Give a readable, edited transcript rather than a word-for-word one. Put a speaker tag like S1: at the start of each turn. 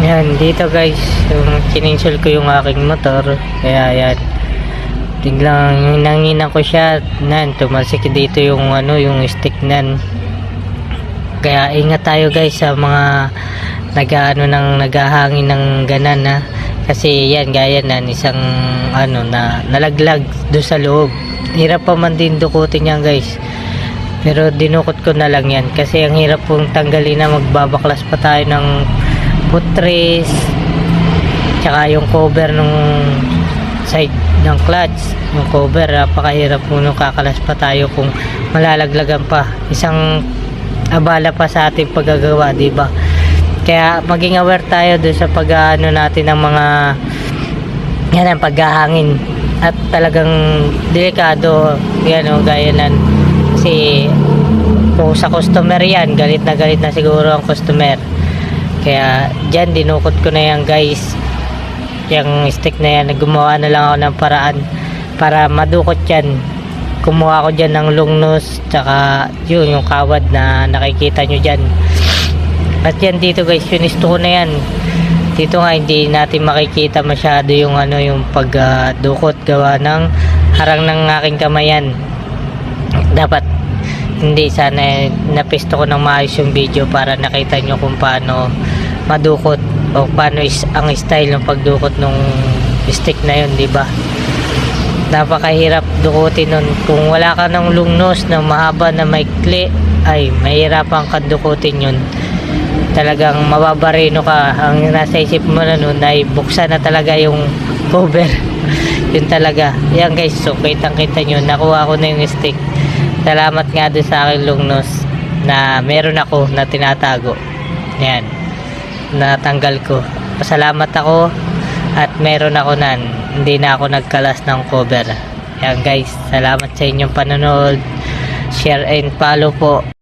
S1: Yan, dito guys, yung kininsel ko yung aking motor. Kaya yan, tiglang nanginan ko siya. Tumalsik dito yung yung stick nan. Kaya ingat tayo guys sa mga naghahangin ng ganan ha. Kasi yan, gaya nan, isang na nalaglag do sa loob. Hirap pa man din dukutin yan guys. Pero dinukot ko na lang yan kasi ang hirap pong tanggalin na, magbabaklas pa tayo ng footrest tsaka yung cover ng side ng clutch, yung cover napakahirap po nung kakalas pa tayo kung malalaglagan pa, isang abala pa sa ating paggagawa, diba? Kaya maging aware tayo doon sa natin ng mga yan ang paghahangin at talagang delikado yan gaya nan, kasi kung sa customer yan, galit na siguro ang customer. Kaya dyan dinukot ko na yan guys, yung stick na yan. Gumawa na lang ako ng paraan para madukot yan. Kumuha ko dyan ng long nose tsaka yung kawad na nakikita nyo dyan. At yan dito guys, yunisto ko na yan. Dito nga hindi natin makikita masyado yung yung pagdukot gawa ng harang ng aking kamayan. Dapat hindi, sana napisto ko ng maayos yung video para nakita nyo kung paano madukot o paano ang style ng pagdukot ng stick na yun, diba? Napakahirap dukutin nun. Kung wala ka ng long nose na mahaba na maikli, ay mahirapan ka dukutin yun. Talagang mababarino ka. Ang nasa isip mo na nun ay buksan na talaga yung cover. Yun talaga. Yan guys, so kitang kita nyo, nakuha ko na yung stick. Salamat nga doon sa aking long nose na meron ako na tinatago. Yan, natanggal ko. Pasalamat ako at meron ako nan, hindi na ako nagkalas ng cover. Yan guys, salamat sa inyong panonood. Share and follow po.